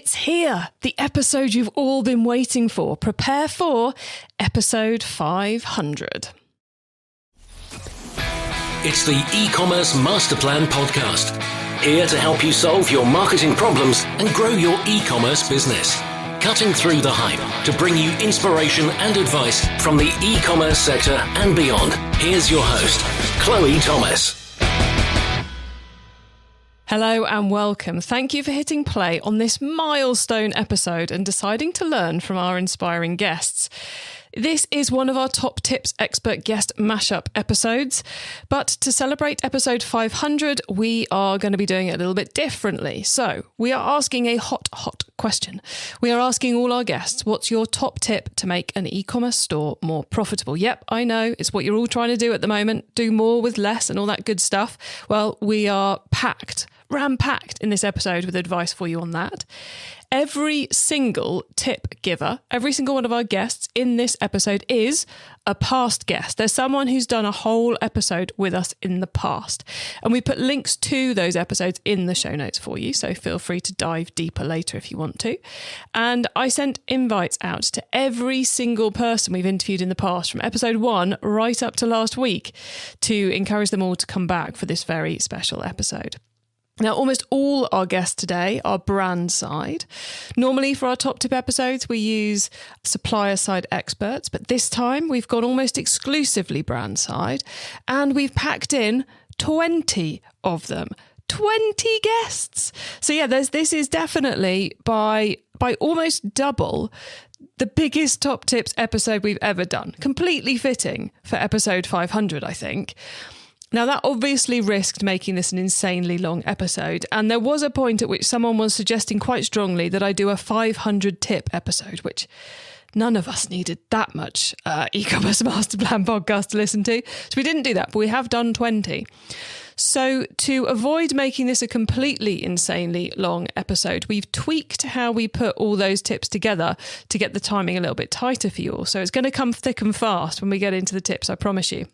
It's here, the episode you've all been waiting for. Prepare for episode 500. It's the eCommerce Master Plan podcast. Here to help you solve your marketing problems and grow your e-commerce business. Cutting through the hype to bring you inspiration and advice from the e-commerce sector and beyond. Here's your host, Chloe Thomas. Hello and welcome. Thank you for hitting play on this milestone episode and deciding to learn from our inspiring guests. This is one of our top tips expert guest mashup episodes, but to celebrate episode 500, we are going to be doing it a little bit differently. So we are asking a hot question. We are asking all our guests, what's your top tip to make an e-commerce store more profitable? Yep, I know, it's what you're all trying to do at the moment, do more with less and all that good stuff. Well, we are ram-packed in this episode with advice for you on that. Every single tip giver, every single one of our guests in this episode is a past guest. There's someone who's done a whole episode with us in the past. And we put links to those episodes in the show notes for you, so feel free to dive deeper later if you want to. And I sent invites out to every single person we've interviewed in the past, from episode 1 right up to last week, to encourage them all to come back for this very special episode. Now, almost all our guests today are brand side. Normally for our top tip episodes, we use supplier side experts, but this time we've gone almost exclusively brand side, and we've packed in 20 of them. 20 guests. So yeah, this is definitely by almost double the biggest top tips episode we've ever done. Completely fitting for episode 500, I think. Now, that obviously risked making this an insanely long episode, and there was a point at which someone was suggesting quite strongly that I do a 500 tip episode, which none of us needed that much e-commerce master plan podcast to listen to. So we didn't do that, but we have done 20. So to avoid making this a completely insanely long episode, we've tweaked how we put all those tips together to get the timing a little bit tighter for you all. So it's going to come thick and fast when we get into the tips, I promise you.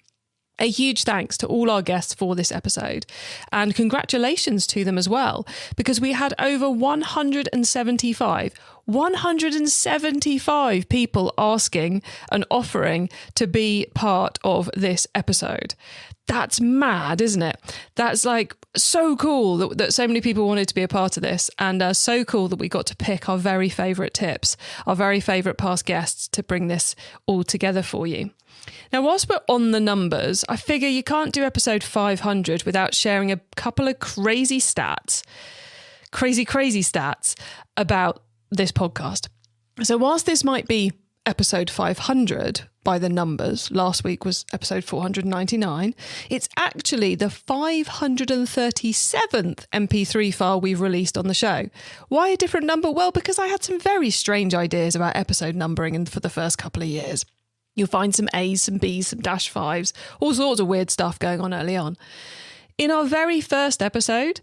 A huge thanks to all our guests for this episode, and congratulations to them as well, because we had over 175 people asking and offering to be part of this episode. That's mad, isn't it? That's like so cool that so many people wanted to be a part of this, and so cool that we got to pick our very favourite tips, our very favourite past guests to bring this all together for you. Now, whilst we're on the numbers, I figure you can't do episode 500 without sharing a couple of crazy stats about this podcast. So whilst this might be episode 500 by the numbers, last week was episode 499, it's actually the 537th MP3 file we've released on the show. Why a different number? Well, because I had some very strange ideas about episode numbering for the first couple of years. You'll find some A's, some B's, some -5s, all sorts of weird stuff going on early on. In our very first episode,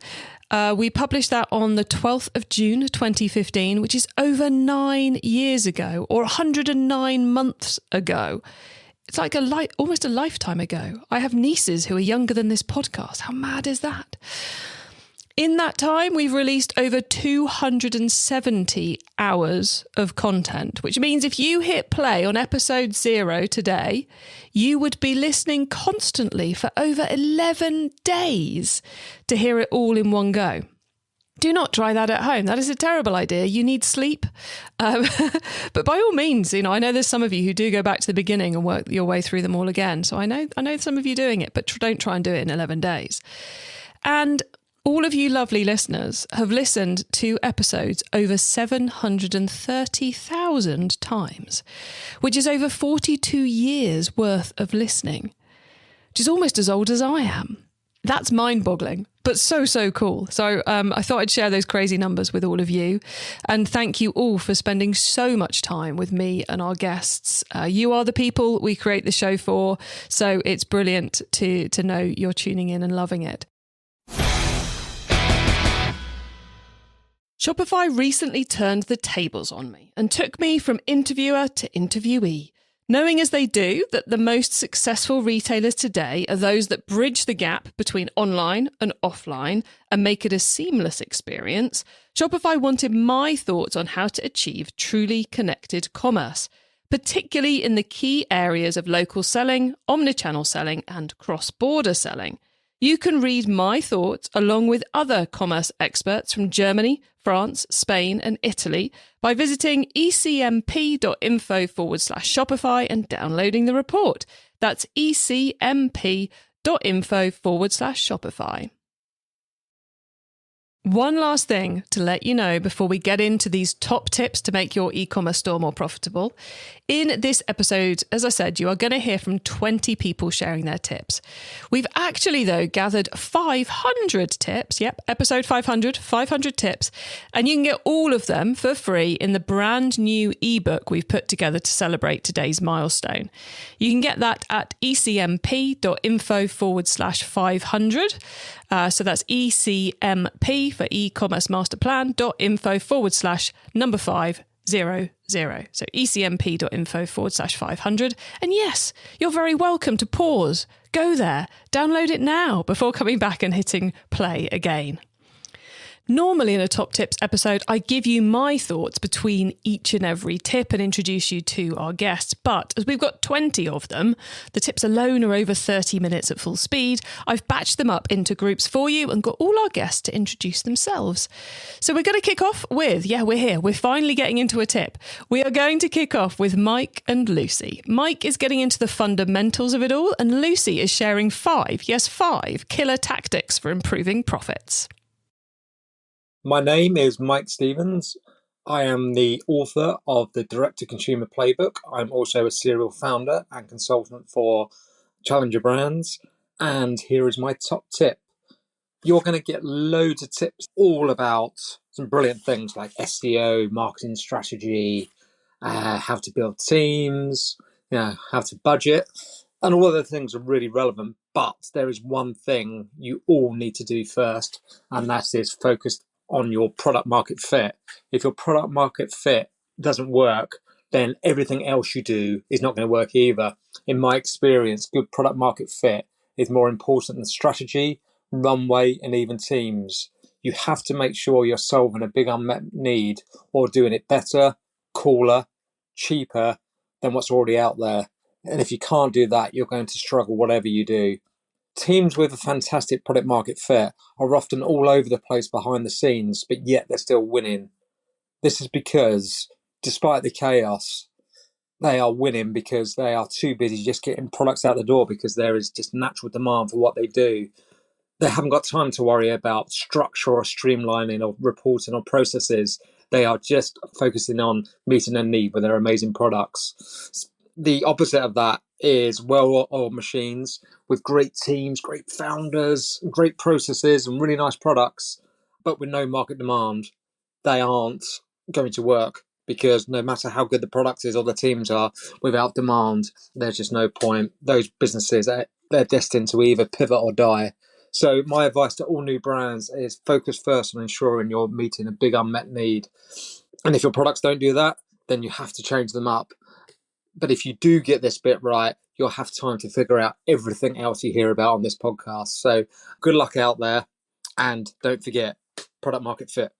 we published that on the 12th of June 2015, which is over 9 years ago, or 109 months ago. It's like almost a lifetime ago. I have nieces who are younger than this podcast. How mad is that? In that time, we've released over 270 hours of content, which means if you hit play on episode 0 today, you would be listening constantly for over 11 days to hear it all in one go. Do not try that at home. That is a terrible idea. You need sleep. But by all means, I know there's some of you who do go back to the beginning and work your way through them all again. So I know some of you doing it, but don't try and do it in 11 days. And all of you lovely listeners have listened to episodes over 730,000 times, which is over 42 years worth of listening, which is almost as old as I am. That's mind-boggling, but so cool. So I thought I'd share those crazy numbers with all of you. And thank you all for spending so much time with me and our guests. You are the people we create the show for. So it's brilliant to know you're tuning in and loving it. Shopify recently turned the tables on me and took me from interviewer to interviewee. Knowing as they do that the most successful retailers today are those that bridge the gap between online and offline and make it a seamless experience, Shopify wanted my thoughts on how to achieve truly connected commerce, particularly in the key areas of local selling, omnichannel selling, and cross-border selling. You can read my thoughts along with other commerce experts from Germany, France, Spain, and Italy by visiting ecmp.info/Shopify and downloading the report. That's ecmp.info/Shopify. One last thing to let you know before we get into these top tips to make your e-commerce store more profitable. In this episode, as I said, you are going to hear from 20 people sharing their tips. We've actually, though, gathered 500 tips. Yep, episode 500 tips. And you can get all of them for free in the brand new ebook we've put together to celebrate today's milestone. You can get that at ecmp.info/500. So that's ECMP for e-commerce master plan.info/500. So ecmp.info/500. And yes, you're very welcome to pause, go there, download it now before coming back and hitting play again. Normally in a Top Tips episode, I give you my thoughts between each and every tip and introduce you to our guests. But as we've got 20 of them, the tips alone are over 30 minutes at full speed. I've batched them up into groups for you and got all our guests to introduce themselves. So we're going to kick off with, we're here. We're finally getting into a tip. We are going to kick off with Mike and Lucy. Mike is getting into the fundamentals of it all, and Lucy is sharing 5 killer tactics for improving profits. My name is Mike Stevens. I am the author of the direct-to-consumer Playbook. I'm also a serial founder and consultant for challenger brands. And here is my top tip. You're going to get loads of tips all about some brilliant things like SEO, marketing strategy, how to build teams, how to budget. And all of the things are really relevant. But there is one thing you all need to do first, and that is focused on your product market fit. If your product market fit doesn't work, then everything else you do is not going to work either. In my experience, good product market fit is more important than strategy, runway, and even teams. You have to make sure you're solving a big unmet need or doing it better, cooler, cheaper than what's already out there. And if you can't do that, you're going to struggle whatever you do. Teams with a fantastic product market fit are often all over the place behind the scenes, but yet they're still winning. This is because, despite the chaos, they are winning because they are too busy just getting products out the door because there is just natural demand for what they do. They haven't got time to worry about structure or streamlining or reporting or processes. They are just focusing on meeting a need with their amazing products. The opposite of that is well-oiled machines with great teams, great founders, great processes and really nice products, but with no market demand. They aren't going to work because no matter how good the product is or the teams are, without demand, there's just no point. Those businesses, they're destined to either pivot or die. So my advice to all new brands is focus first on ensuring you're meeting a big unmet need. And if your products don't do that, then you have to change them up. But if you do get this bit right, you'll have time to figure out everything else you hear about on this podcast. So good luck out there. And don't forget, product market fit.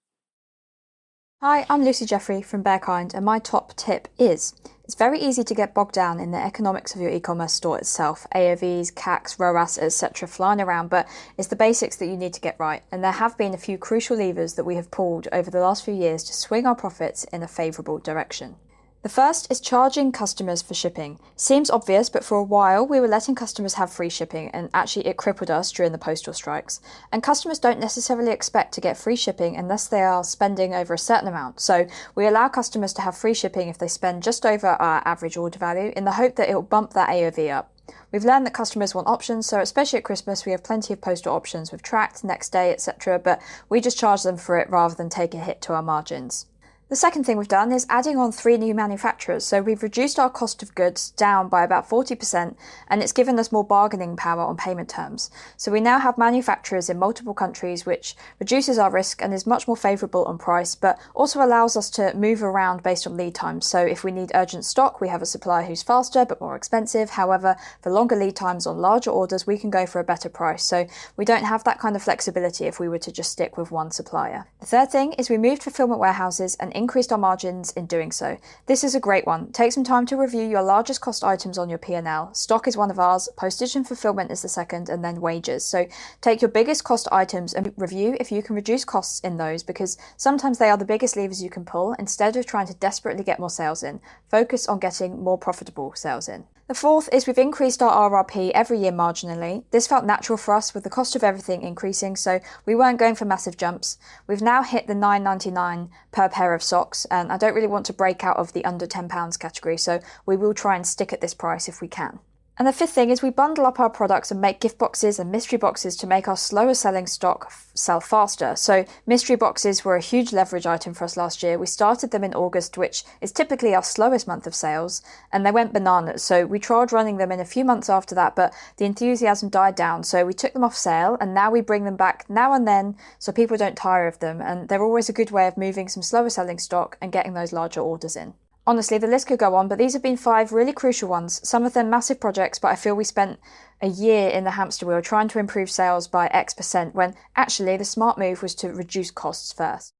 Hi, I'm Lucy Jeffrey from Bearkind, and my top tip is, it's very easy to get bogged down in the economics of your e-commerce store itself, AOVs, CACs, ROAS, etc. flying around, but it's the basics that you need to get right. And there have been a few crucial levers that we have pulled over the last few years to swing our profits in a favourable direction. The first is charging customers for shipping. Seems obvious, but for a while we were letting customers have free shipping, and actually it crippled us during the postal strikes. And customers don't necessarily expect to get free shipping unless they are spending over a certain amount. So we allow customers to have free shipping if they spend just over our average order value, in the hope that it will bump that AOV up. We've learned that customers want options, so especially at Christmas we have plenty of postal options with tracked, next day, etc. But we just charge them for it rather than take a hit to our margins. The second thing we've done is adding on 3 new manufacturers. So we've reduced our cost of goods down by about 40%, and it's given us more bargaining power on payment terms. So we now have manufacturers in multiple countries, which reduces our risk and is much more favourable on price, but also allows us to move around based on lead times. So if we need urgent stock, we have a supplier who's faster but more expensive. However, for longer lead times on larger orders, we can go for a better price. So we don't have that kind of flexibility if we were to just stick with one supplier. The third thing is we moved fulfillment warehouses and increased our margins in doing so. This is a great one. Take some time to review your largest cost items on your P&L. Stock is one of ours, postage and fulfillment is the second, and then wages. So take your biggest cost items and review if you can reduce costs in those, because sometimes they are the biggest levers you can pull instead of trying to desperately get more sales in. Focus on getting more profitable sales in. The fourth is we've increased our RRP every year marginally. This felt natural for us with the cost of everything increasing, so we weren't going for massive jumps. We've now hit the $9.99 per pair of socks, and I don't really want to break out of the under £10 category, so we will try and stick at this price if we can. And the fifth thing is we bundle up our products and make gift boxes and mystery boxes to make our slower selling stock sell faster. So mystery boxes were a huge leverage item for us last year. We started them in August, which is typically our slowest month of sales, and they went bananas. So we tried running them in a few months after that, but the enthusiasm died down. So we took them off sale, and now we bring them back now and then so people don't tire of them. And they're always a good way of moving some slower selling stock and getting those larger orders in. Honestly, the list could go on, but these have been 5 really crucial ones. Some of them massive projects, but I feel we spent a year in the hamster wheel trying to improve sales by X%, when actually the smart move was to reduce costs first.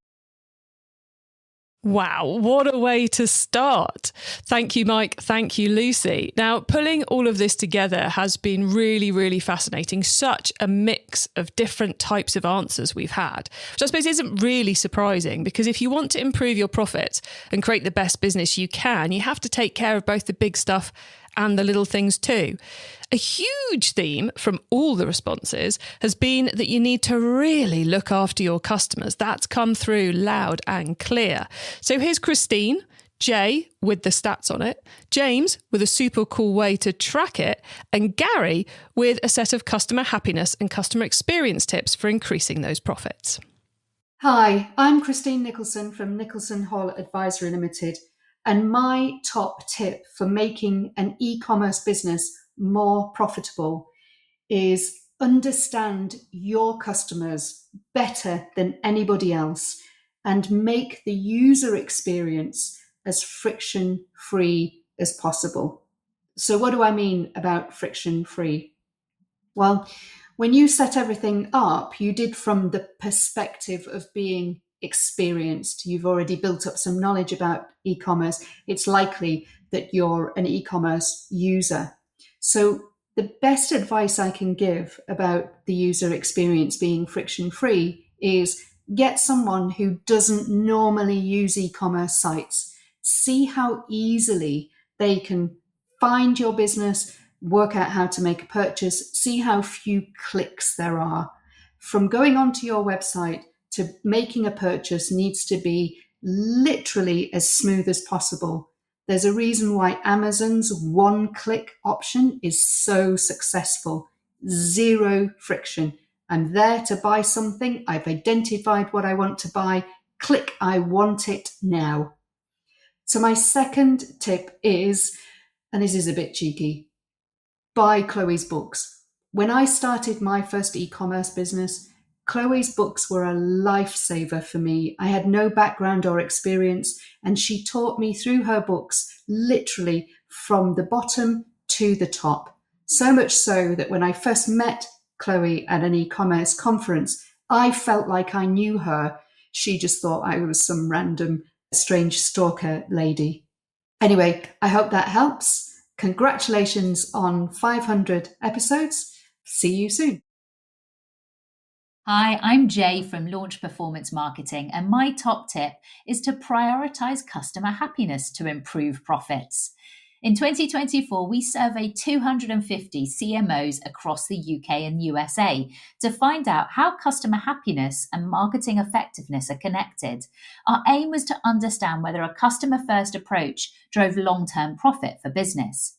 Wow, what a way to start. Thank you, Mike. Thank you, Lucy. Now, pulling all of this together has been really, really fascinating. Such a mix of different types of answers we've had, which I suppose isn't really surprising, because if you want to improve your profits and create the best business you can, you have to take care of both the big stuff and the little things too. A huge theme from all the responses has been that you need to really look after your customers. That's come through loud and clear. So here's Christine, Jay with the stats on it, James with a super cool way to track it, and Gary with a set of customer happiness and customer experience tips for increasing those profits. Hi, I'm Christine Nicholson from Nicholson Hall Advisory Limited. And my top tip for making an e-commerce business more profitable is understand your customers better than anybody else and make the user experience as friction-free as possible. So what do I mean about friction-free? Well, when you set everything up, you did from the perspective of being experienced. You've already built up some knowledge about e-commerce. It's likely that you're an e-commerce user. So the best advice I can give about the user experience being friction-free is get someone who doesn't normally use e-commerce sites. See how easily they can find your business, work out how to make a purchase, see how few clicks there are. From going onto your website to making a purchase needs to be literally as smooth as possible. There's a reason why Amazon's one-click option is so successful. 0 friction. I'm there to buy something. I've identified what I want to buy. Click, I want it now. So my second tip is, and this is a bit cheeky, buy Chloe's books. When I started my first e-commerce business, Chloe's books were a lifesaver for me. I had no background or experience, and she taught me through her books, literally from the bottom to the top. So much so that when I first met Chloe at an e-commerce conference, I felt like I knew her. She just thought I was some random strange stalker lady. Anyway, I hope that helps. Congratulations on 500 episodes. See you soon. Hi, I'm Jay from Launch Performance Marketing, and my top tip is to prioritize customer happiness to improve profits. In 2024, we surveyed 250 CMOs across the UK and USA to find out how customer happiness and marketing effectiveness are connected. Our aim was to understand whether a customer-first approach drove long-term profit for business.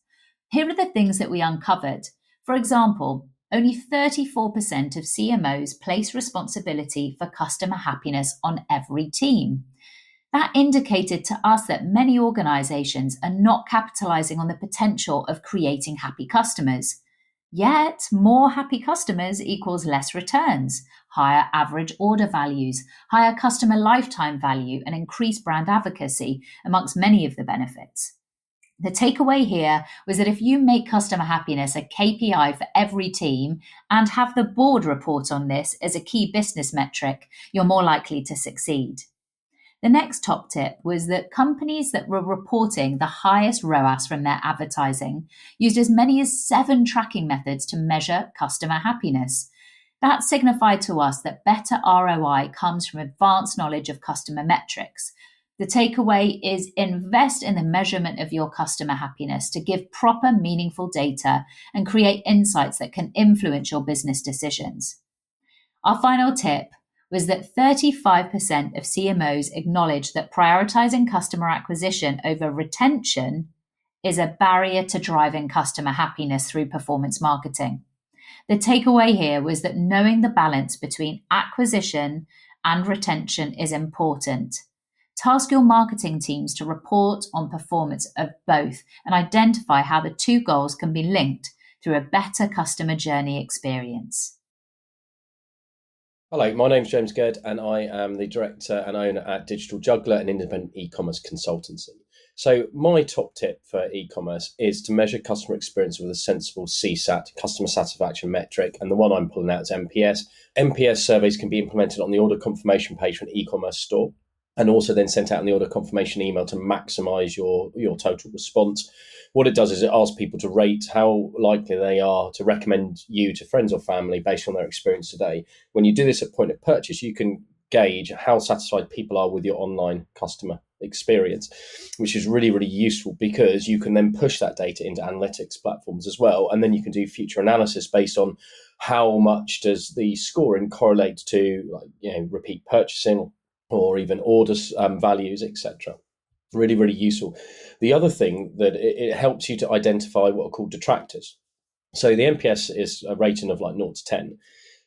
Here are the things that we uncovered. For example, only 34% of CMOs place responsibility for customer happiness on every team. That indicated to us that many organizations are not capitalizing on the potential of creating happy customers. Yet, more happy customers equals less returns, higher average order values, higher customer lifetime value, and increased brand advocacy, amongst many of the benefits. The takeaway here was that if you make customer happiness a KPI for every team and have the board report on this as a key business metric, you're more likely to succeed. The next top tip was that companies that were reporting the highest ROAS from their advertising used as many as 7 tracking methods to measure customer happiness. That signified to us that better ROI comes from advanced knowledge of customer metrics. The takeaway is invest in the measurement of your customer happiness to give proper, meaningful data and create insights that can influence your business decisions. Our final tip was that 35% of CMOs acknowledge that prioritizing customer acquisition over retention is a barrier to driving customer happiness through performance marketing. The takeaway here was that knowing the balance between acquisition and retention is important. Task your marketing teams to report on performance of both and identify how the two goals can be linked through a better customer journey experience. Hello, my name's James Gurd and I am the director and owner at Digital Juggler, an independent e-commerce consultancy. So my top tip for e-commerce is to measure customer experience with a sensible CSAT, customer satisfaction metric, and the one I'm pulling out is NPS. NPS surveys can be implemented on the order confirmation page for an e-commerce store and also then sent out in the order confirmation email to maximize your total response. What it does is it asks people to rate how likely they are to recommend you to friends or family based on their experience today. When you do this at point of purchase, you can gauge how satisfied people are with your online customer experience, which is really, really useful because you can then push that data into analytics platforms as well. And then you can do future analysis based on how much does the scoring correlate to repeat purchasing or even orders values, etc. Really, really useful. The other thing that it helps you to identify what are called detractors. So the NPS is a rating of 0 to 10.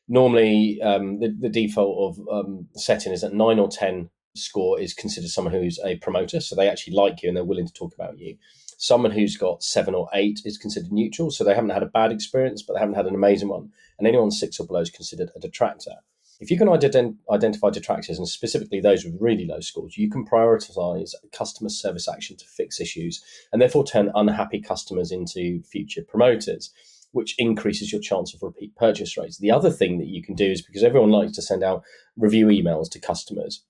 Normally, the default of setting is that 9 or 10 score is considered someone who's a promoter. So they actually like you and they're willing to talk about you. Someone who's got 7 or 8 is considered neutral. So they haven't had a bad experience, but they haven't had an amazing one. And anyone 6 or below is considered a detractor. If you can identify detractors, and specifically those with really low scores, you can prioritize customer service action to fix issues and therefore turn unhappy customers into future promoters, which increases your chance of repeat purchase rates. The other thing that you can do is, because everyone likes to send out review emails to customers,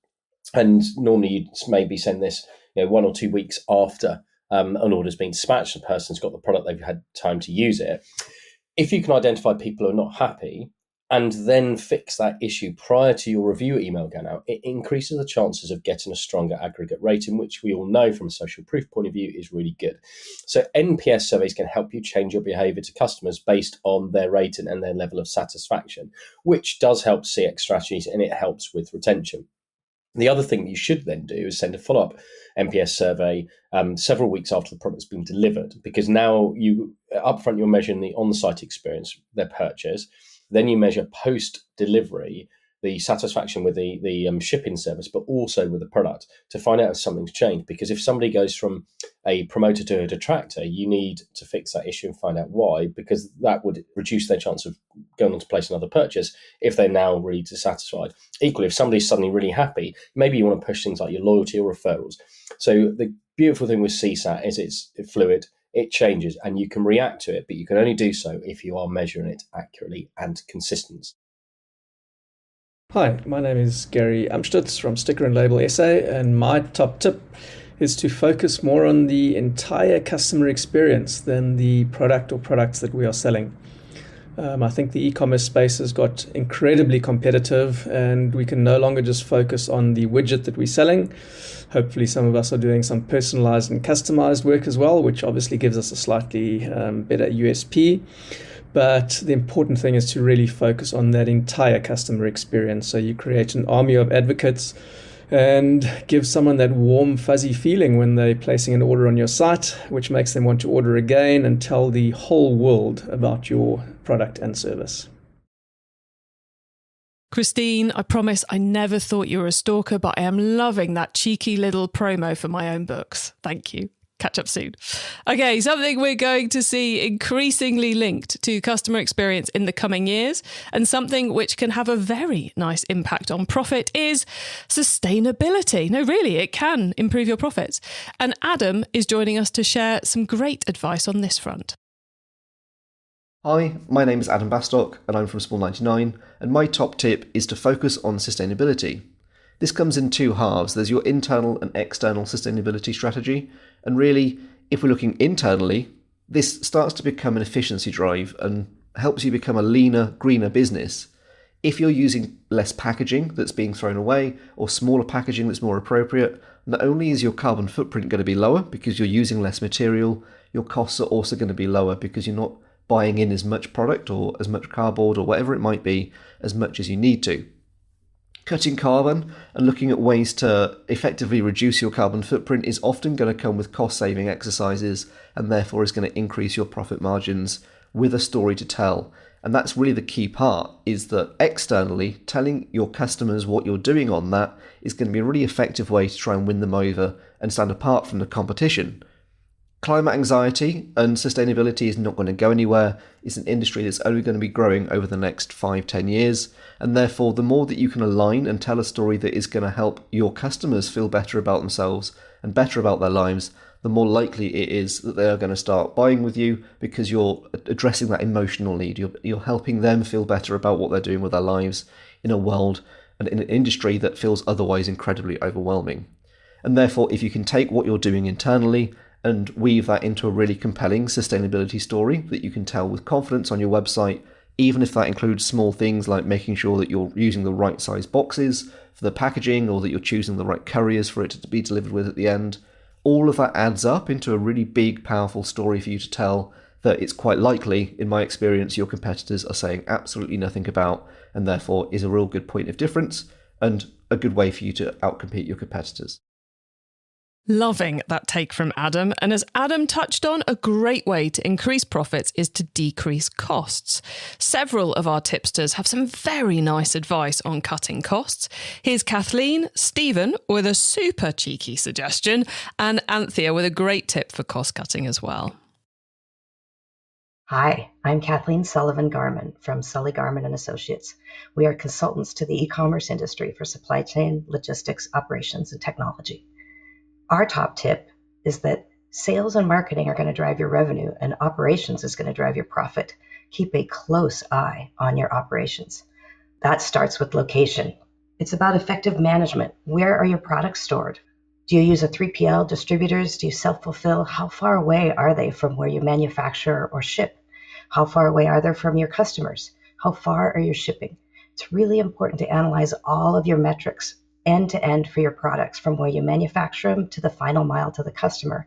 and normally you'd maybe send this 1 or 2 weeks after an order's been dispatched, the person's got the product, they've had time to use it. If you can identify people who are not happy, and then fix that issue prior to your review email going out, it increases the chances of getting a stronger aggregate rating, which we all know from a social proof point of view is really good. So NPS surveys can help you change your behavior to customers based on their rating and their level of satisfaction, which does help CX strategies and it helps with retention. The other thing you should then do is send a follow-up NPS survey several weeks after the product's been delivered, because now upfront you're measuring the on-site experience, their purchase. Then you measure post-delivery the satisfaction with the shipping service, but also with the product to find out if something's changed. Because if somebody goes from a promoter to a detractor, you need to fix that issue and find out why, because that would reduce their chance of going on to place another purchase if they're now really dissatisfied. Equally, if somebody's suddenly really happy, maybe you want to push things like your loyalty or referrals. So the beautiful thing with CSAT is it's fluid. It changes and you can react to it, but you can only do so if you are measuring it accurately and consistent. Hi, my name is Gary Amstutz from Sticker and Label SA, and my top tip is to focus more on the entire customer experience than the product or products that we are selling. I think the e-commerce space has got incredibly competitive and we can no longer just focus on the widget that we're selling. Hopefully some of us are doing some personalized and customized work as well, which obviously gives us a slightly better USP. But the important thing is to really focus on that entire customer experience. So you create an army of advocates and give someone that warm, fuzzy feeling when they're placing an order on your site, which makes them want to order again and tell the whole world about your product and service. Christine, I promise I never thought you were a stalker, but I am loving that cheeky little promo for my own books. Thank you. Catch up soon. Okay, something we're going to see increasingly linked to customer experience in the coming years, and something which can have a very nice impact on profit, is sustainability. No, really, it can improve your profits. And Adam is joining us to share some great advice on this front. Hi, my name is Adam Bastock and I'm from Small99, and my top tip is to focus on sustainability. This comes in two halves. There's your internal and external sustainability strategy, and really, if we're looking internally, this starts to become an efficiency drive and helps you become a leaner, greener business. If you're using less packaging that's being thrown away, or smaller packaging that's more appropriate, not only is your carbon footprint going to be lower because you're using less material, your costs are also going to be lower because you're not buying in as much product or as much cardboard or whatever it might be as much as you need to. Cutting carbon and looking at ways to effectively reduce your carbon footprint is often going to come with cost-saving exercises, and therefore is going to increase your profit margins with a story to tell. And that's really the key part, is that externally, telling your customers what you're doing on that is going to be a really effective way to try and win them over and stand apart from the competition. Climate anxiety and sustainability is not going to go anywhere. It's an industry that's only going to be growing over the next 5-10 years. And therefore, the more that you can align and tell a story that is going to help your customers feel better about themselves and better about their lives, the more likely it is that they are going to start buying with you, because you're addressing that emotional need. You're helping them feel better about what they're doing with their lives in a world and in an industry that feels otherwise incredibly overwhelming. And therefore, if you can take what you're doing internally and weave that into a really compelling sustainability story that you can tell with confidence on your website, even if that includes small things like making sure that you're using the right size boxes for the packaging, or that you're choosing the right couriers for it to be delivered with at the end, all of that adds up into a really big, powerful story for you to tell that it's quite likely, in my experience, your competitors are saying absolutely nothing about, and therefore is a real good point of difference and a good way for you to outcompete your competitors. Loving that take from Adam. And as Adam touched on, a great way to increase profits is to decrease costs. Several of our tipsters have some very nice advice on cutting costs. Here's Kathleen, Stephen with a super cheeky suggestion, and Anthea with a great tip for cost cutting as well. Hi, I'm Kathleen Sullivan Garman from SullyGarman and Associates. We are consultants to the e-commerce industry for supply chain, logistics, operations, and technology. Our top tip is that sales and marketing are going to drive your revenue, and operations is going to drive your profit. Keep a close eye on your operations. That starts with location. It's about effective management. Where are your products stored? Do you use a 3PL, distributors? Do you self-fulfill? How far away are they from where you manufacture or ship? How far away are they from your customers? How far are you shipping? It's really important to analyze all of your metrics end to end for your products, from where you manufacture them to the final mile to the customer,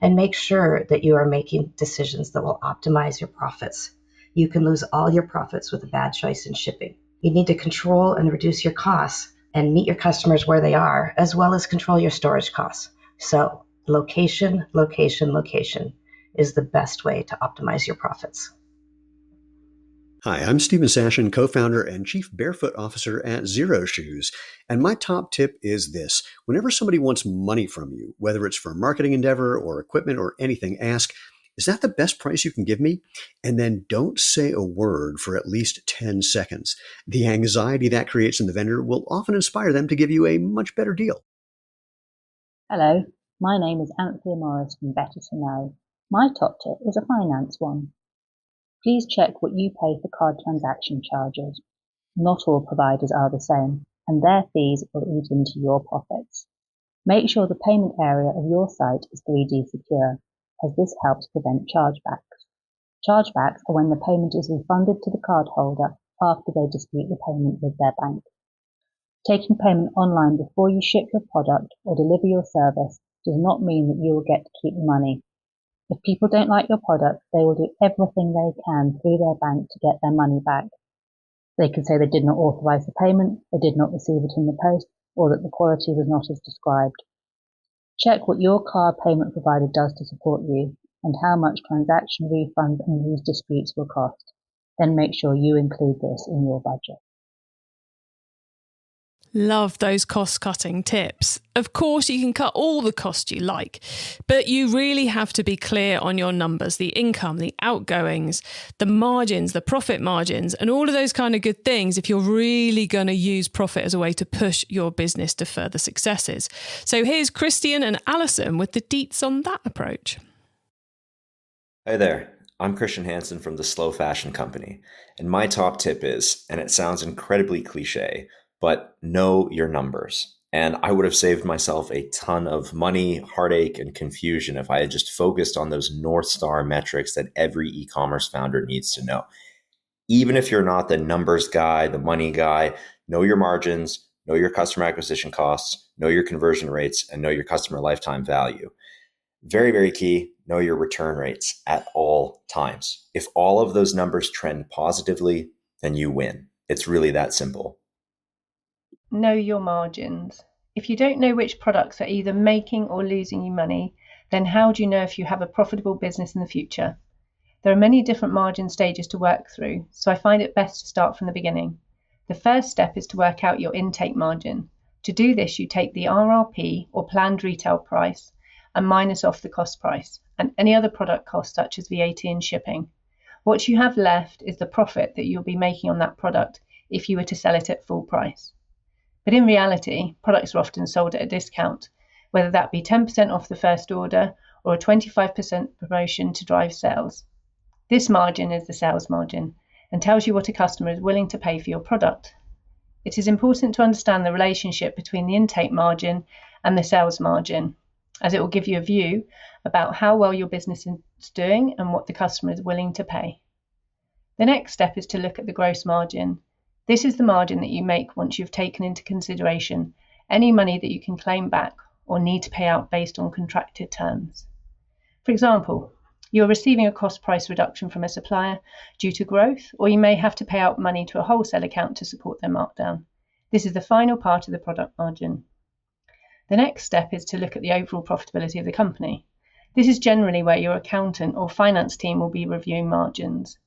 and make sure that you are making decisions that will optimize your profits. You can lose all your profits with a bad choice in shipping. You need to control and reduce your costs and meet your customers where they are, as well as control your storage costs. So location, location, location is the best way to optimize your profits. Hi, I'm Stephen Sashen, co-founder and chief barefoot officer at Xero Shoes. And my top tip is this: whenever somebody wants money from you, whether it's for a marketing endeavor or equipment or anything, ask, is that the best price you can give me? And then don't say a word for at least 10 seconds. The anxiety that creates in the vendor will often inspire them to give you a much better deal. Hello, my name is Anthea Morris from Better to Know. My top tip is a finance one. Please check what you pay for card transaction charges. Not all providers are the same, and their fees will eat into your profits. Make sure the payment area of your site is 3D secure, as this helps prevent chargebacks. Chargebacks are when the payment is refunded to the cardholder after they dispute the payment with their bank. Taking payment online before you ship your product or deliver your service does not mean that you will get to keep the money. If people don't like your product, they will do everything they can through their bank to get their money back. They can say they did not authorize the payment, they did not receive it in the post, or that the quality was not as described. Check what your card payment provider does to support you and how much transaction refunds and these disputes will cost. Then make sure you include this in your budget. Love those cost-cutting tips. Of course, you can cut all the costs you like, but you really have to be clear on your numbers, the income, the outgoings, the margins, the profit margins, and all of those kind of good things if you're really going to use profit as a way to push your business to further successes. So here's Kristian and Alison with the deets on that approach. Hi there. I'm Kristian Hansen from the Slow Fashion Company, and my top tip is, and it sounds incredibly cliche, but know your numbers. And I would have saved myself a ton of money, heartache, and confusion if I had just focused on those North Star metrics that every e-commerce founder needs to know. Even if you're not the numbers guy, the money guy, know your margins, know your customer acquisition costs, know your conversion rates, and know your customer lifetime value. Very, very key, know your return rates at all times. If all of those numbers trend positively, then you win. It's really that simple. Know your margins. If you don't know which products are either making or losing you money, then how do you know if you have a profitable business in the future? There are many different margin stages to work through, so I find it best to start from the beginning. The first step is to work out your intake margin. To do this, you take the RRP or planned retail price and minus off the cost price and any other product costs such as VAT and shipping. What you have left is the profit that you'll be making on that product if you were to sell it at full price. But in reality, products are often sold at a discount, whether that be 10% off the first order or a 25% promotion to drive sales. This margin is the sales margin and tells you what a customer is willing to pay for your product. It is important to understand the relationship between the intake margin and the sales margin, as it will give you a view about how well your business is doing and what the customer is willing to pay. The next step is to look at the gross margin. This is the margin that you make once you've taken into consideration any money that you can claim back or need to pay out based on contracted terms. For example, you're receiving a cost price reduction from a supplier due to growth, or you may have to pay out money to a wholesale account to support their markdown. This is the final part of the product margin. The next step is to look at the overall profitability of the company. This is generally where your accountant or finance team will be reviewing margins.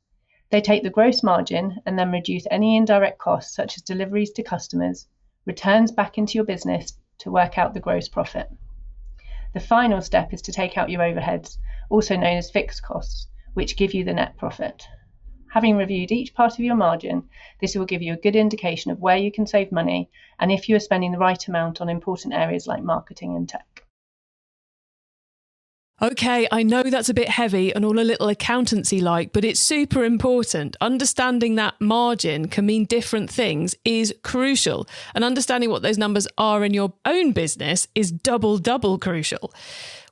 They take the gross margin and then reduce any indirect costs such as deliveries to customers, returns back into your business to work out the gross profit. The final step is to take out your overheads, also known as fixed costs, which give you the net profit. Having reviewed each part of your margin, this will give you a good indication of where you can save money and if you are spending the right amount on important areas like marketing and tech. Okay, I know that's a bit heavy and all a little accountancy-like, but it's super important. Understanding that margin can mean different things is crucial, and understanding what those numbers are in your own business is double crucial.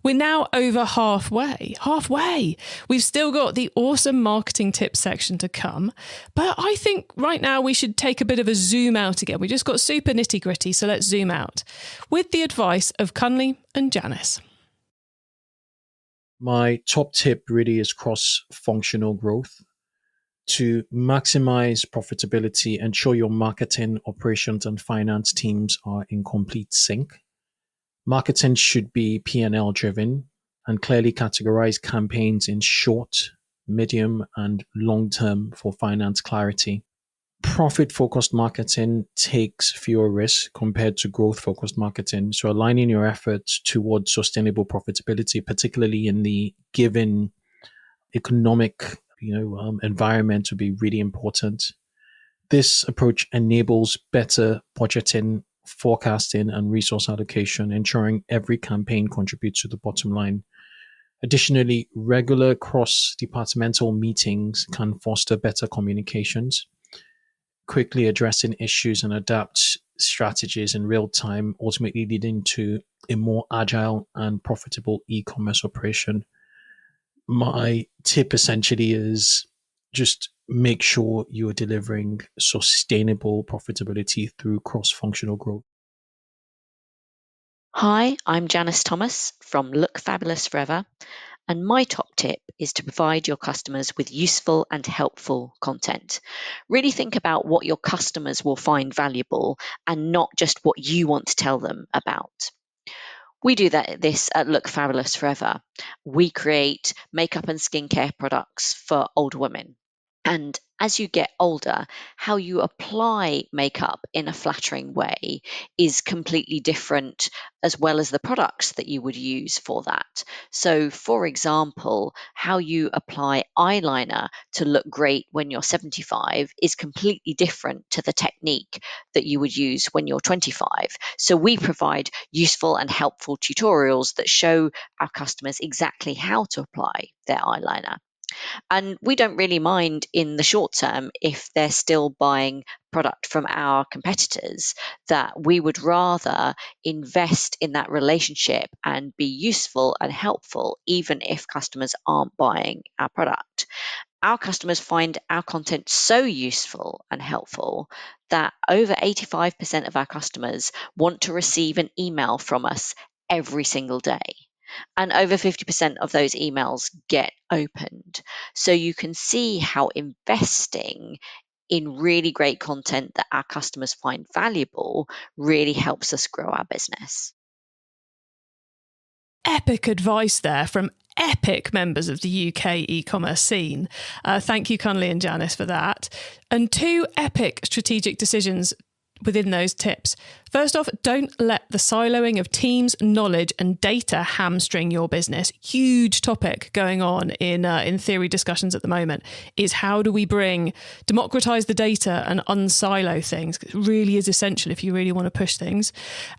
We're now over halfway. We've still got the awesome marketing tips section to come, but I think right now we should take a bit of a zoom out again. We just got super nitty-gritty, so let's zoom out with the advice of Kunle and Janis. My top tip really is cross-functional growth. To maximize profitability, ensure your marketing, operations, and finance teams are in complete sync. Marketing should be P&L driven and clearly categorize campaigns in short, medium, and long term for finance clarity. Profit-focused marketing takes fewer risks compared to growth-focused marketing. So aligning your efforts towards sustainable profitability, particularly in the given economic environment, will be really important. This approach enables better budgeting, forecasting, and resource allocation, ensuring every campaign contributes to the bottom line. Additionally, regular cross-departmental meetings can foster better communications, quickly addressing issues and adapt strategies in real time, ultimately leading to a more agile and profitable e-commerce operation. My tip essentially is just make sure you're delivering sustainable profitability through cross-functional growth. Hi, I'm Janis Thomas from Look Fabulous Forever, and my top tip is to provide your customers with useful and helpful content. Really think about what your customers will find valuable and not just what you want to tell them about. We do this at Look Fabulous Forever. We create makeup and skincare products for older women. And as you get older, how you apply makeup in a flattering way is completely different, as well as the products that you would use for that. So, for example, how you apply eyeliner to look great when you're 75 is completely different to the technique that you would use when you're 25. So, we provide useful and helpful tutorials that show our customers exactly how to apply their eyeliner. And we don't really mind in the short term if they're still buying product from our competitors, that we would rather invest in that relationship and be useful and helpful, even if customers aren't buying our product. Our customers find our content so useful and helpful that over 85% of our customers want to receive an email from us every single day. And over 50% of those emails get opened. So you can see how investing in really great content that our customers find valuable really helps us grow our business. Epic advice there from epic members of the UK e-commerce scene. Thank you, Kunle and Janis, for that. And 2 epic strategic decisions within those tips. First off, don't let the siloing of teams, knowledge and data hamstring your business. Huge topic going on in theory discussions at the moment is how do we democratize the data and unsilo things. It really is essential if you really want to push things.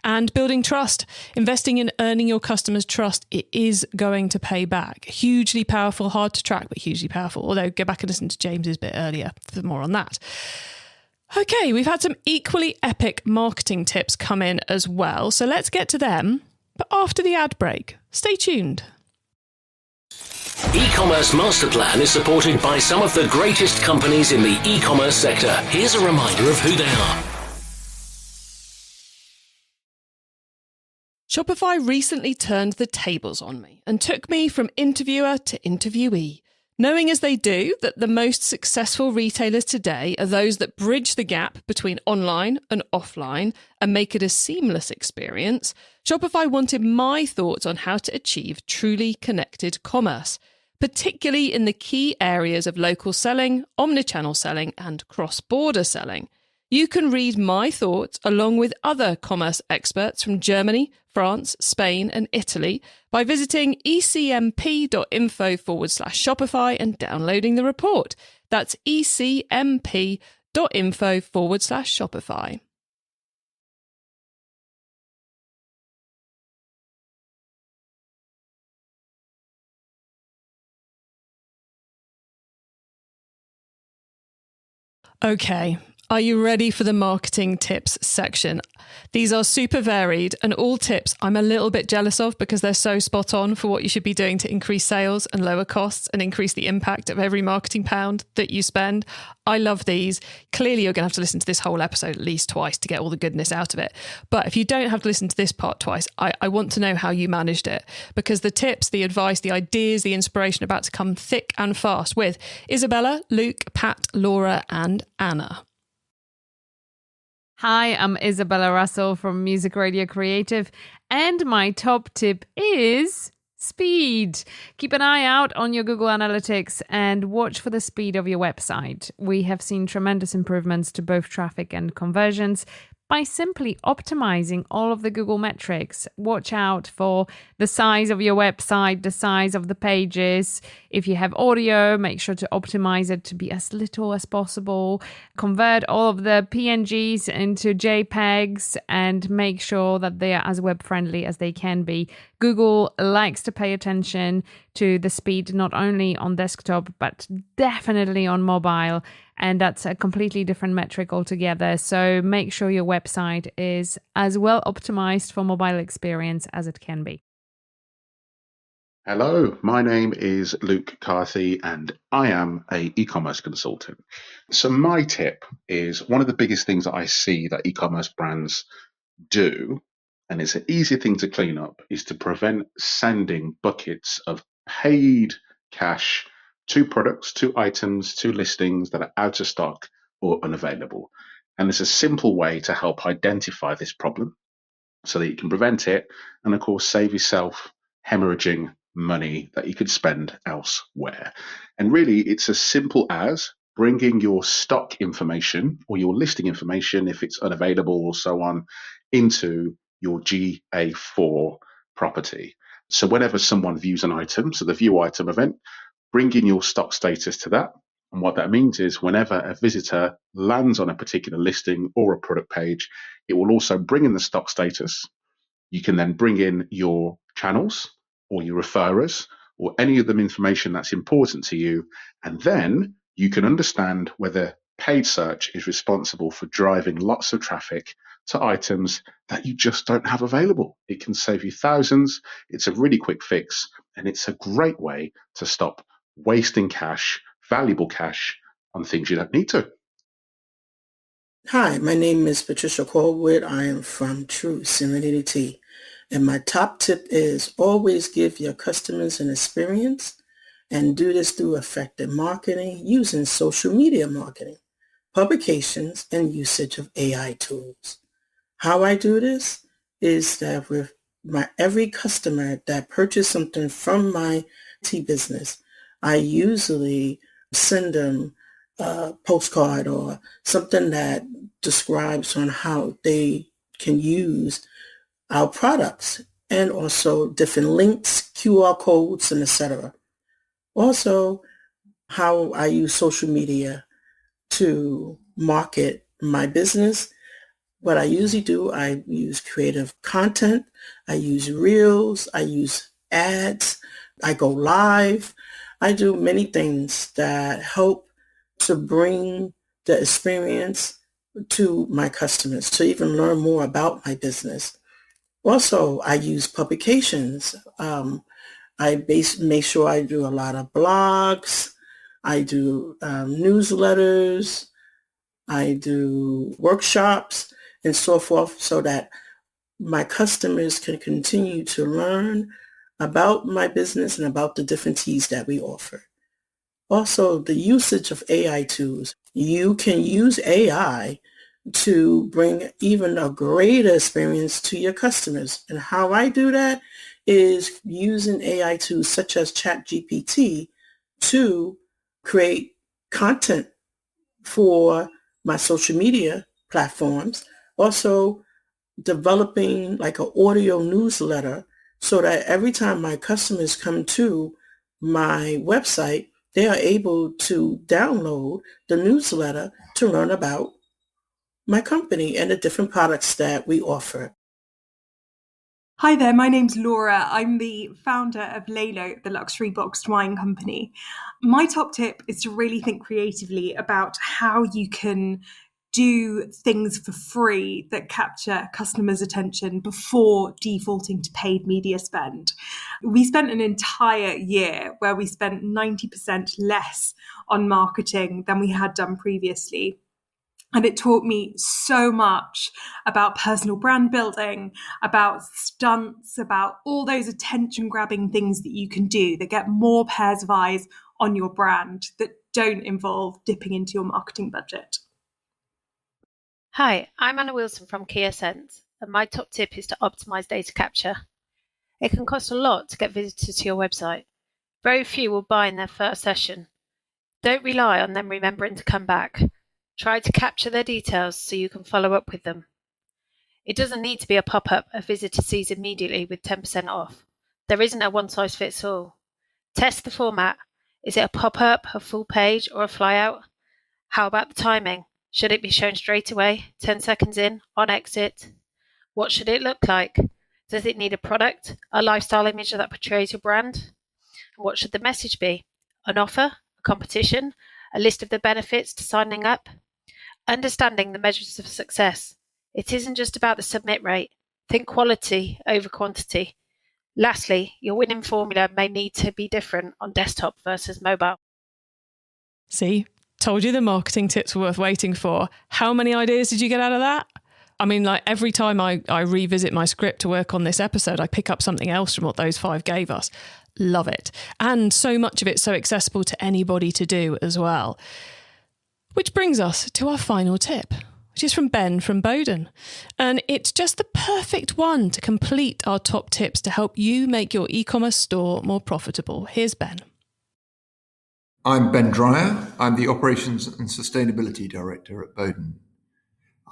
And building trust, investing in earning your customers' trust, it is going to pay back. Hugely powerful, hard to track, but hugely powerful. Although go back and listen to James's bit earlier for more on that. Okay, we've had some equally epic marketing tips come in as well, so let's get to them, but after the ad break. Stay tuned. E-commerce Master Plan is supported by some of the greatest companies in the e-commerce sector. Here's a reminder of who they are. Shopify recently turned the tables on me and took me from interviewer to interviewee. Knowing as they do that the most successful retailers today are those that bridge the gap between online and offline and make it a seamless experience, Shopify wanted my thoughts on how to achieve truly connected commerce, particularly in the key areas of local selling, omnichannel selling, and cross-border selling. You can read my thoughts along with other commerce experts from Germany, France, Spain, and Italy by visiting ecmp.info/Shopify and downloading the report. That's ecmp.info/Shopify. Okay. Are you ready for the marketing tips section? These are super varied and all tips I'm a little bit jealous of because they're so spot on for what you should be doing to increase sales and lower costs and increase the impact of every marketing pound that you spend. I love these. Clearly, you're going to have to listen to this whole episode at least twice to get all the goodness out of it. But if you don't have to listen to this part twice, I want to know how you managed it, because the tips, the advice, the ideas, the inspiration are about to come thick and fast with Izabela, Luke, Pat, Laura and Anna. Hi, I'm Izabela Russell from Music Radio Creative, and my top tip is speed. Keep an eye out on your Google Analytics and watch for the speed of your website. We have seen tremendous improvements to both traffic and conversions by simply optimizing all of the Google metrics. Watch out for the size of your website, the size of the pages. If you have audio, make sure to optimize it to be as little as possible. Convert all of the PNGs into JPEGs and make sure that they are as web friendly as they can be. Google likes to pay attention to the speed not only on desktop, but definitely on mobile. And that's a completely different metric altogether. So make sure your website is as well optimized for mobile experience as it can be. Hello, my name is Luke Carthy and I am an e-commerce consultant. So my tip is one of the biggest things that I see that e-commerce brands do, and it's an easy thing to clean up, is to prevent sending buckets of paid cash to products, to items, to listings that are out of stock or unavailable. And there's a simple way to help identify this problem so that you can prevent it and, of course, save yourself hemorrhaging money that you could spend elsewhere. And really, it's as simple as bringing your stock information or your listing information, if it's unavailable or so on, into your GA4 property. So whenever someone views an item, so the view item event, bring in your stock status to that. And what that means is whenever a visitor lands on a particular listing or a product page, it will also bring in the stock status. You can then bring in your channels or your referrers or any of the information that's important to you. And then you can understand whether paid search is responsible for driving lots of traffic to items that you just don't have available. It can save you thousands. It's a really quick fix, and it's a great way to stop wasting cash, valuable cash, on things you don't need to. Hi, my name is Patricia Colwood. I am from True Serenity, and my top tip is always give your customers an experience, and do this through effective marketing using social media marketing, publications, and usage of AI tools. How I do this is that with every customer that purchased something from my tea business, I usually send them a postcard or something that describes on how they can use our products, and also different links, QR codes, and etc. Also, how I use social media to market my business. What I usually do, I use creative content, I use reels, I use ads, I go live. I do many things that help to bring the experience to my customers to even learn more about my business. Also, I use publications. I make sure I do a lot of blogs. I do newsletters. I do workshops and so forth, so that my customers can continue to learn about my business and about the different teas that we offer. Also, the usage of AI tools. You can use AI to bring even a greater experience to your customers. And how I do that is using AI tools such as ChatGPT to create content for my social media platforms. Also, developing like an audio newsletter so that every time my customers come to my website, they are able to download the newsletter to learn about my company and the different products that we offer. Hi there, my name's Laura. I'm the founder of Lelo, the luxury boxed wine company. My top tip is to really think creatively about how you can do things for free that capture customers' attention before defaulting to paid media spend. We spent an entire year where we spent 90% less on marketing than we had done previously. And it taught me so much about personal brand building, about stunts, about all those attention-grabbing things that you can do that get more pairs of eyes on your brand that don't involve dipping into your marketing budget. Hi, I'm Anna Wilson from Kia Sense, and my top tip is to optimize data capture. It can cost a lot to get visitors to your website. Very few will buy in their first session. Don't rely on them remembering to come back. Try to capture their details so you can follow up with them. It doesn't need to be a pop-up a visitor sees immediately with 10% off. There isn't a one-size-fits-all. Test the format. Is it a pop-up, a full page, or a flyout? How about the timing? Should it be shown straight away, 10 seconds in, on exit? What should it look like? Does it need a product, a lifestyle image that portrays your brand? And what should the message be? An offer, a competition, a list of the benefits to signing up? Understanding the measures of success. It isn't just about the submit rate. Think quality over quantity. Lastly, your winning formula may need to be different on desktop versus mobile. See? Told you the marketing tips were worth waiting for. How many ideas did you get out of that? I mean, like every time I revisit my script to work on this episode, I pick up something else from what those 5 gave us. Love it. And so much of it so accessible to anybody to do as well. Which brings us to our final tip, which is from Ben from Bowden. And it's just the perfect one to complete our top tips to help you make your e-commerce store more profitable. Here's Ben. I'm Ben Dreyer. I'm the Operations and Sustainability Director at Bowden.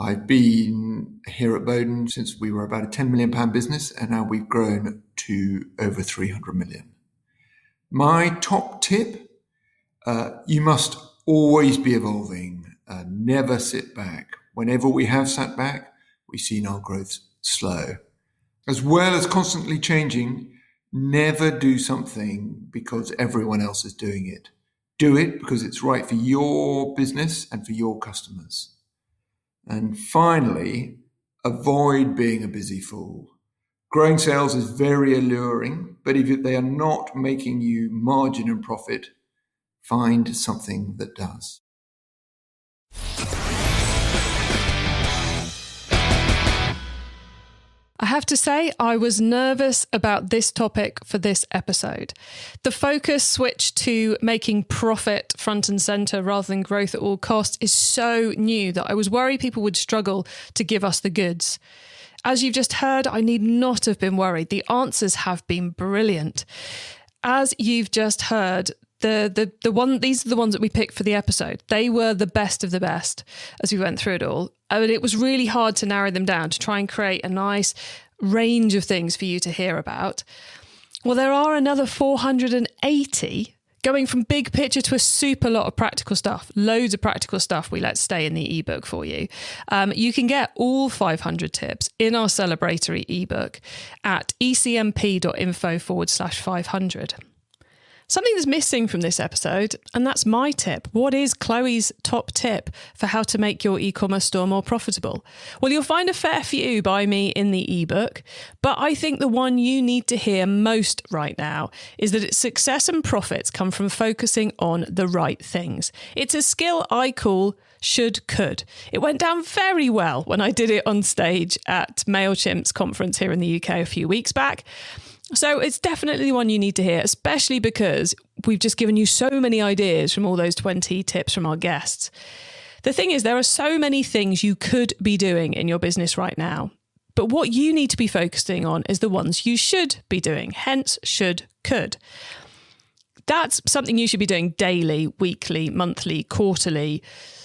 I've been here at Bowden since we were about a £10 million business, and now we've grown to over 300 million. My top tip, you must always be evolving, never sit back. Whenever we have sat back, we've seen our growth slow. As well as constantly changing, never do something because everyone else is doing it. Do it because it's right for your business and for your customers. And finally, avoid being a busy fool. Growing sales is very alluring, but if they are not making you margin and profit, find something that does. I have to say, I was nervous about this topic for this episode. The focus switch to making profit front and centre rather than growth at all costs is so new that I was worried people would struggle to give us the goods. As you've just heard, I need not have been worried. The answers have been brilliant. As you've just heard, these are the ones that we picked for the episode. They were the best of the best as we went through it all. I mean, it was really hard to narrow them down to try and create a nice range of things for you to hear about. Well, there are another 480 going from big picture to a super lot of practical stuff. Loads of practical stuff we let stay in the ebook for you. You can get all 500 tips in our celebratory ebook at ecmp.info/500. Something that's missing from this episode, and that's my tip. What is Chloe's top tip for how to make your e-commerce store more profitable? Well, you'll find a fair few by me in the ebook, but I think the one you need to hear most right now is that its success and profits come from focusing on the right things. It's a skill I call should-could. It went down very well when I did it on stage at MailChimp's conference here in the UK a few weeks back. So it's definitely one you need to hear, especially because we've just given you so many ideas from all those 20 tips from our guests. The thing is, there are so many things you could be doing in your business right now. But what you need to be focusing on is the ones you should be doing, hence should-could. That's something you should be doing daily, weekly, monthly, quarterly.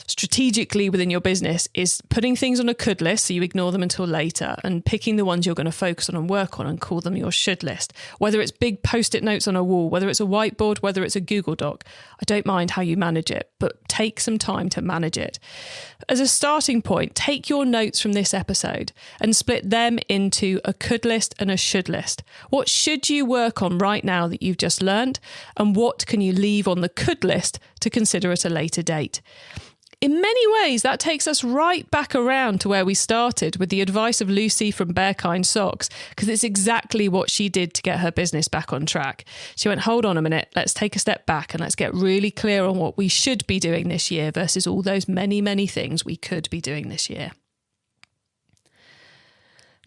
Strategically within your business is putting things on a could list so you ignore them until later, and picking the ones you're going to focus on and work on and call them your should list. Whether it's big post-it notes on a wall, whether it's a whiteboard, whether it's a Google Doc, I don't mind how you manage it, but take some time to manage it. As a starting point, take your notes from this episode and split them into a could list and a should list. What should you work on right now that you've just learned, and what can you leave on the could list to consider at a later date? In many ways, that takes us right back around to where we started with the advice of Lucy from Bearkind Socks, because it's exactly what she did to get her business back on track. She went, hold on a minute, let's take a step back and let's get really clear on what we should be doing this year versus all those many, many things we could be doing this year.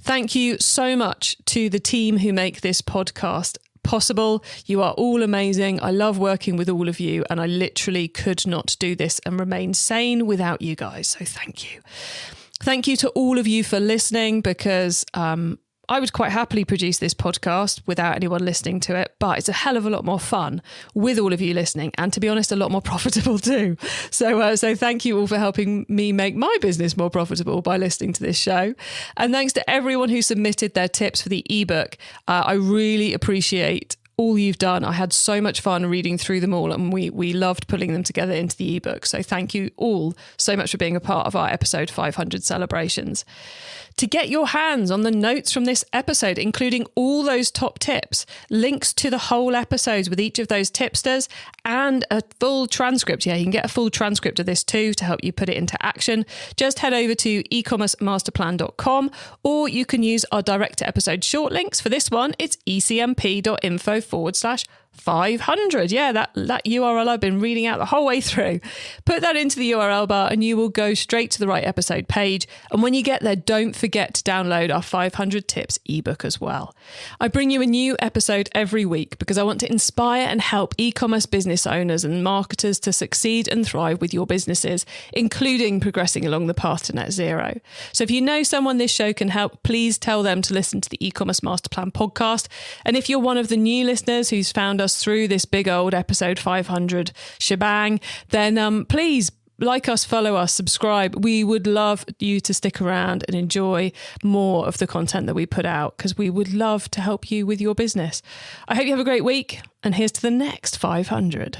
Thank you so much to the team who make this podcast possible. You are all amazing. I love working with all of you, and I literally could not do this and remain sane without you guys. So thank you. Thank you to all of you for listening, because I would quite happily produce this podcast without anyone listening to it, but it's a hell of a lot more fun with all of you listening, and to be honest, a lot more profitable too. So thank you all for helping me make my business more profitable by listening to this show. And thanks to everyone who submitted their tips for the ebook. I really appreciate all you've done. I had so much fun reading through them all, and we loved pulling them together into the ebook. So thank you all so much for being a part of our episode 500 celebrations. To get your hands on the notes from this episode, including all those top tips, links to the whole episodes with each of those tipsters, and a full transcript. Yeah, you can get a full transcript of this too to help you put it into action. Just head over to ecommercemasterplan.com, or you can use our direct to episode short links. For this one, it's ecmp.info/500. Yeah, that URL I've been reading out the whole way through. Put that into the URL bar and you will go straight to the right episode page. And when you get there, don't forget to download our 500 tips ebook as well. I bring you a new episode every week because I want to inspire and help e-commerce business owners and marketers to succeed and thrive with your businesses, including progressing along the path to net zero. So if you know someone this show can help, please tell them to listen to the e-commerce master plan podcast. And if you're one of the new listeners who's found us through this big old episode 500 shebang, then please like us, follow us, subscribe. We would love you to stick around and enjoy more of the content that we put out, because we would love to help you with your business. I hope you have a great week, and here's to the next 500.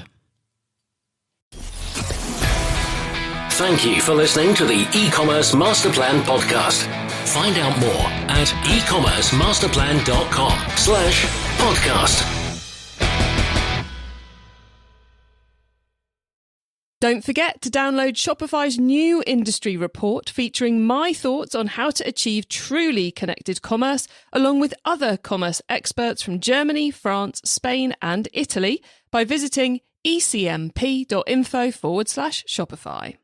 Thank you for listening to the eCommerce Master Plan podcast. Find out more at ecommercemasterplan.com/podcast. Don't forget to download Shopify's new industry report featuring my thoughts on how to achieve truly connected commerce, along with other commerce experts from Germany, France, Spain, and Italy by visiting ecmp.info/Shopify.